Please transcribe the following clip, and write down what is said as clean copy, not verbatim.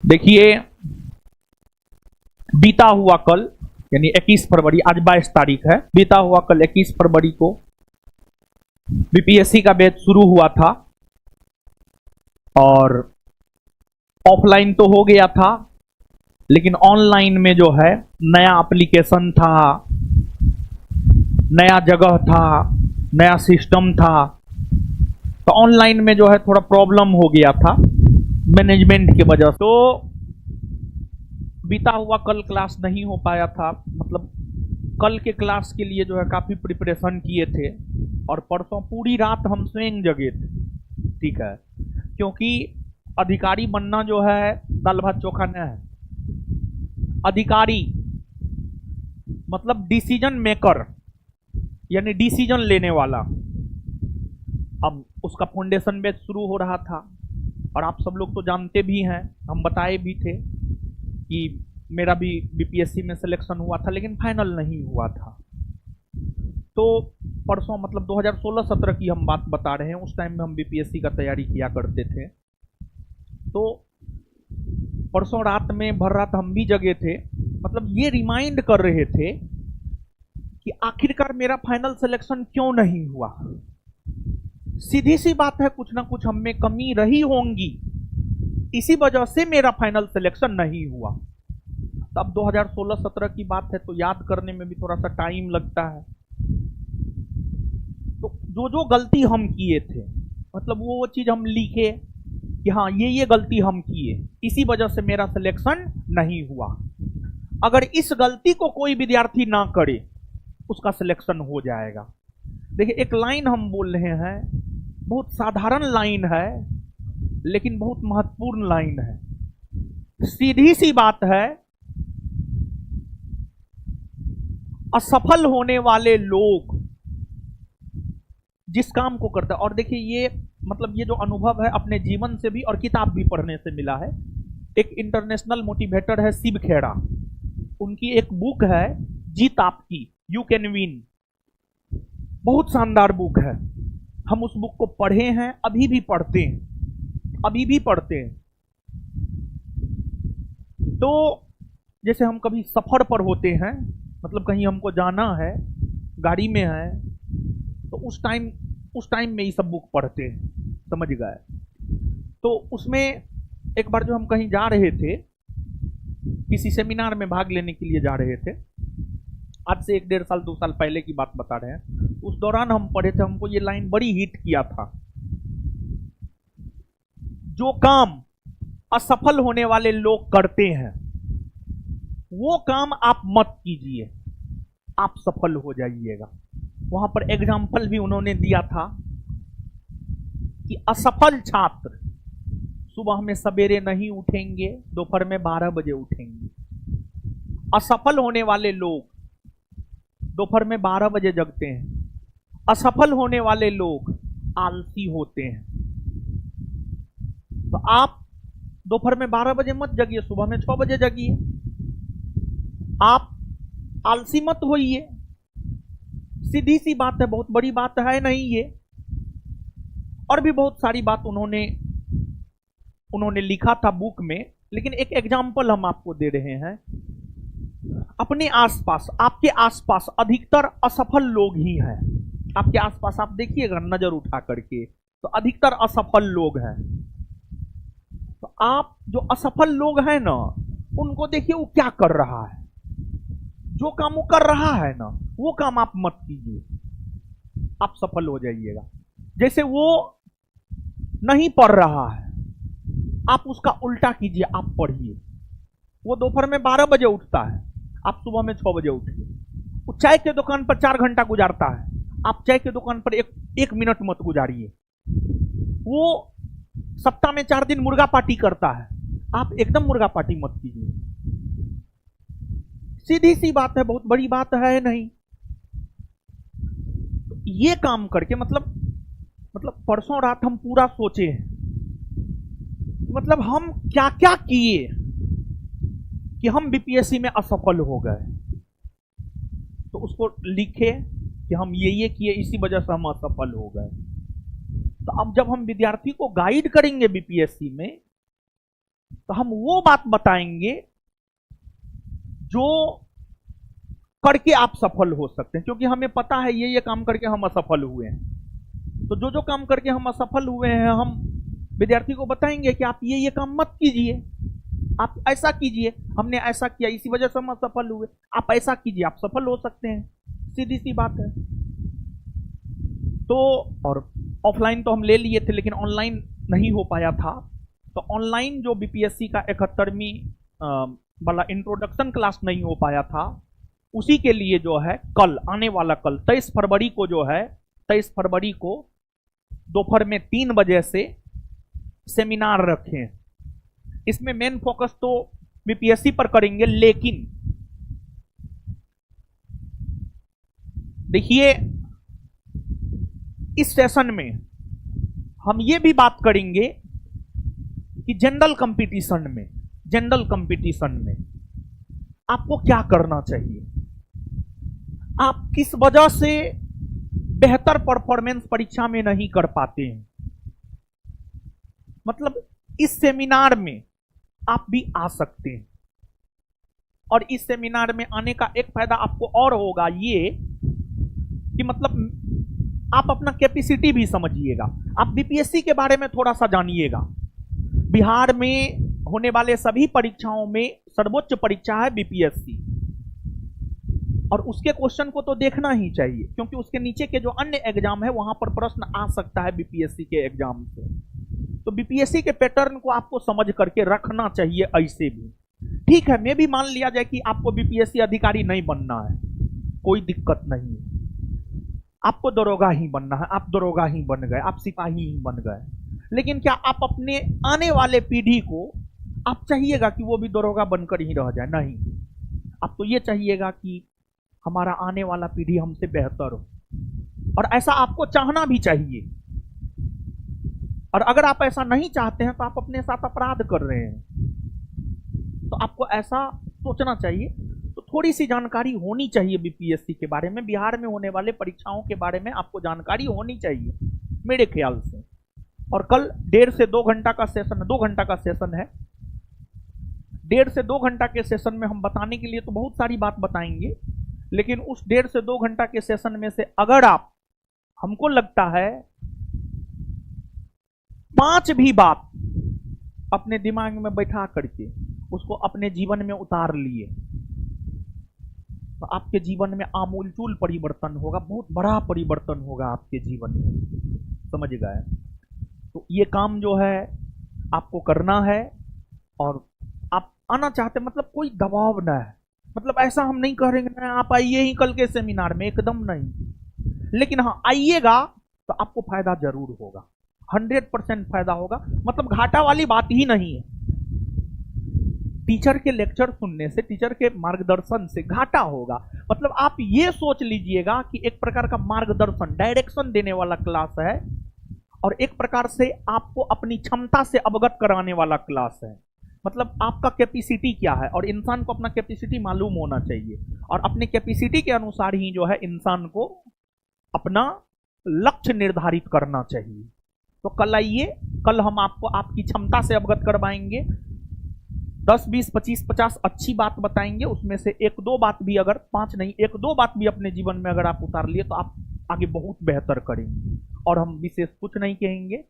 देखिए, बीता हुआ कल यानी 21 फरवरी, आज 22 तारीख है, बीता हुआ कल 21 फरवरी को बीपीएससी का बैच शुरू हुआ था और ऑफलाइन तो हो गया था, लेकिन ऑनलाइन में जो है नया एप्लीकेशन था, नया जगह था, नया सिस्टम था, तो ऑनलाइन में जो है थोड़ा प्रॉब्लम हो गया था मैनेजमेंट की वजह से। तो बीता हुआ कल क्लास नहीं हो पाया था, मतलब कल के क्लास के लिए जो है काफ़ी प्रिपरेशन किए थे और परसों पूरी रात हम स्वयं जगे थे, ठीक है, क्योंकि अधिकारी बनना जो है दाल भात चोखा नहीं है। अधिकारी मतलब डिसीजन मेकर, यानी डिसीजन लेने वाला। अब उसका फाउंडेशन बैच शुरू हो रहा था और आप सब लोग तो जानते भी हैं, हम बताए भी थे कि मेरा भी बीपीएससी में सिलेक्शन हुआ था, लेकिन फाइनल नहीं हुआ था। तो परसों मतलब 2016-17 की हम बात बता रहे हैं, उस टाइम में हम बीपीएससी का तैयारी किया करते थे। तो परसों रात में भर रात हम भी जगे थे, मतलब ये रिमाइंड कर रहे थे कि आखिरकार मेरा फाइनल सिलेक्शन क्यों नहीं हुआ। सीधी सी बात है, कुछ ना कुछ हम में कमी रही होंगी, इसी वजह से मेरा फाइनल सिलेक्शन नहीं हुआ। तब 2016-17 की बात है, तो याद करने में भी थोड़ा सा टाइम लगता है। तो जो जो गलती हम किए थे, मतलब वो चीज हम लिखे कि हाँ ये गलती हम किए, इसी वजह से मेरा सिलेक्शन नहीं हुआ। अगर इस गलती को कोई विद्यार्थी ना करे, उसका सिलेक्शन हो जाएगा। देखिए, एक लाइन हम बोल रहे हैं, बहुत साधारण लाइन है लेकिन बहुत महत्वपूर्ण लाइन है। सीधी सी बात है, असफल होने वाले लोग जिस काम को करते हैं, और देखिए ये मतलब ये जो अनुभव है अपने जीवन से भी और किताब भी पढ़ने से मिला है। एक इंटरनेशनल मोटिवेटर है शिव खेड़ा, उनकी एक बुक है जीत आपकी, यू कैन विन, बहुत शानदार बुक है। हम उस बुक को पढ़े हैं, अभी भी पढ़ते हैं, अभी भी पढ़ते हैं। तो जैसे हम कभी सफर पर होते हैं, मतलब कहीं हमको जाना है, गाड़ी में है, तो उस टाइम में ये सब बुक पढ़ते हैं, समझ गए। तो उसमें एक बार जो हम कहीं जा रहे थे, किसी सेमिनार में भाग लेने के लिए जा रहे थे, आज से 1-1.5 साल 2 साल पहले की बात बता रहे हैं। उस दौरान हम पढ़े थे, हमको ये लाइन बड़ी हिट किया था, जो काम असफल होने वाले लोग करते हैं वो काम आप मत कीजिए, आप सफल हो जाइएगा। वहां पर एग्जाम्पल भी उन्होंने दिया था कि असफल छात्र सुबह में सवेरे नहीं उठेंगे, दोपहर में 12 बजे उठेंगे। असफल होने वाले लोग दोपहर में 12 बजे जगते हैं। असफल होने वाले लोग आलसी होते हैं। तो आप दोपहर में 12 बजे मत जगिए, सुबह में 6 बजे जगिए। आप आलसी मत होइए, सीधी सी बात है, बहुत बड़ी बात है नहीं ये। और भी बहुत सारी बात उन्होंने लिखा था बुक में, लेकिन एक एग्जाम्पल हम आपको दे रहे हैं। अपने आसपास, आपके आसपास अधिकतर असफल लोग ही हैं। आपके आसपास आप देखिएगा नजर उठा करके, तो अधिकतर असफल लोग हैं। तो आप जो असफल लोग हैं ना, उनको देखिए वो क्या कर रहा है। जो काम वो कर रहा है ना, वो काम आप मत कीजिए, आप सफल हो जाइएगा। जैसे वो नहीं पढ़ रहा है, आप उसका उल्टा कीजिए, आप पढ़िए। वो दोपहर में 12 बजे उठता है, आप सुबह में 6 बजे उठिए। वो चाय के दुकान पर 4 घंटा गुजारता है, आप चाय के दुकान पर एक मिनट मत गुजारिए। वो सप्ताह में 4 दिन मुर्गा पार्टी करता है, आप एकदम मुर्गा पार्टी मत कीजिए। सीधी सी बात है, बहुत बड़ी बात है नहीं। ये काम करके मतलब परसों रात हम पूरा सोचे हैं, मतलब हम क्या क्या किए कि हम बीपीएससी में असफल हो गए। तो उसको लिखे कि हम ये किए, इसी वजह से हम असफल हो गए। तो अब जब हम विद्यार्थी को गाइड करेंगे बीपीएससी में, तो हम वो बात बताएंगे जो करके आप सफल हो सकते हैं, क्योंकि हमें पता है ये काम करके हम असफल हुए हैं। तो जो जो काम करके हम असफल हुए हैं, हम विद्यार्थी को बताएंगे कि आप ये काम मत कीजिए, आप ऐसा कीजिए, हमने ऐसा किया इसी वजह से हम असफल हुए, आप ऐसा कीजिए आप सफल हो सकते हैं। सीधी सी बात है। तो और ऑफलाइन तो हम ले लिए थे, लेकिन ऑनलाइन नहीं हो पाया था। तो ऑनलाइन जो बीपीएससी का 71वीं वाला इंट्रोडक्शन क्लास नहीं हो पाया था, उसी के लिए जो है कल आने वाला कल 23 फरवरी को जो है 23 फरवरी को दोपहर में 3 बजे से सेमिनार रखे। इसमें मेन फोकस तो बीपीएससी पर करेंगे, लेकिन देखिए इस सेशन में हम ये भी बात करेंगे कि जनरल कंपटीशन में आपको क्या करना चाहिए, आप किस वजह से बेहतर परफॉर्मेंस परीक्षा में नहीं कर पाते हैं। मतलब इस सेमिनार में आप भी आ सकते हैं, और इस सेमिनार में आने का एक फायदा आपको और होगा ये कि मतलब आप अपना कैपेसिटी भी समझिएगा, आप बीपीएससी के बारे में थोड़ा सा जानिएगा। बिहार में होने वाले सभी परीक्षाओं में सर्वोच्च परीक्षा है बीपीएससी, और उसके क्वेश्चन को तो देखना ही चाहिए, क्योंकि उसके नीचे के जो अन्य एग्जाम है वहां पर प्रश्न आ सकता है बीपीएससी के एग्जाम से। तो बीपीएससी के पैटर्न को आपको समझ करके रखना चाहिए। ऐसे भी ठीक है, मैं भी मान लिया जाए कि आपको बीपीएससी अधिकारी नहीं बनना है, कोई दिक्कत नहीं है, आपको दरोगा ही बनना है, आप दरोगा ही बन गए, आप सिपाही ही बन गए, लेकिन क्या आप अपने आने वाले पीढ़ी को आप चाहिएगा कि वो भी दरोगा बनकर ही रह जाए? नहीं, आप तो ये चाहिएगा कि हमारा आने वाला पीढ़ी हमसे बेहतर हो, और ऐसा आपको चाहना भी चाहिए। और अगर आप ऐसा नहीं चाहते हैं तो आप अपने साथ अपराध कर रहे हैं। तो आपको ऐसा सोचना चाहिए। तो थोड़ी सी जानकारी होनी चाहिए बीपीएससी के बारे में, बिहार में होने वाले परीक्षाओं के बारे में आपको जानकारी होनी चाहिए मेरे ख्याल से। और कल 1.5 से 2 घंटा का सेशन, 2 घंटा का सेशन है। 1.5 से 2 घंटा के सेशन में हम बताने के लिए तो बहुत सारी बात बताएंगे, लेकिन उस 1.5 से 2 घंटा के सेशन में से अगर आप, हमको लगता है 5 भी बात अपने दिमाग में बैठा करके उसको अपने जीवन में उतार लिए, तो आपके जीवन में आमूलचूल परिवर्तन होगा, बहुत बड़ा परिवर्तन होगा आपके जीवन में। समझ गए? तो ये काम जो है आपको करना है, और आप आना चाहते, मतलब कोई दबाव ना है, मतलब ऐसा हम नहीं करेंगे ना आप आइए ही कल के सेमिनार में, एकदम नहीं, लेकिन हाँ आइएगा तो आपको फायदा जरूर होगा, 100% फायदा होगा। मतलब घाटा वाली बात ही नहीं है। टीचर के लेक्चर सुनने से, टीचर के मार्गदर्शन से घाटा होगा। मतलब आप ये सोच लीजिएगा कि एक प्रकार का मार्गदर्शन, डायरेक्शन देने वाला क्लास है, और एक प्रकार से आपको अपनी क्षमता से अवगत कराने वाला क्लास है। मतलब आपका कैपेसिटी क्या है, और इंसान को अपना कैपेसिटी मालूम होना चाहिए, और अपने कैपेसिटी के अनुसार ही जो है इंसान को अपना लक्ष्य निर्धारित करना चाहिए। तो कल आइए, कल हम आपको आपकी क्षमता से अवगत करवाएंगे। 10, 20, 25, 50 अच्छी बात बताएंगे, उसमें से 1-2 बात भी, अगर 5 नहीं 1-2 बात भी अपने जीवन में अगर आप उतार लिए तो आप आगे बहुत बेहतर करेंगे। और हम विशेष कुछ नहीं कहेंगे,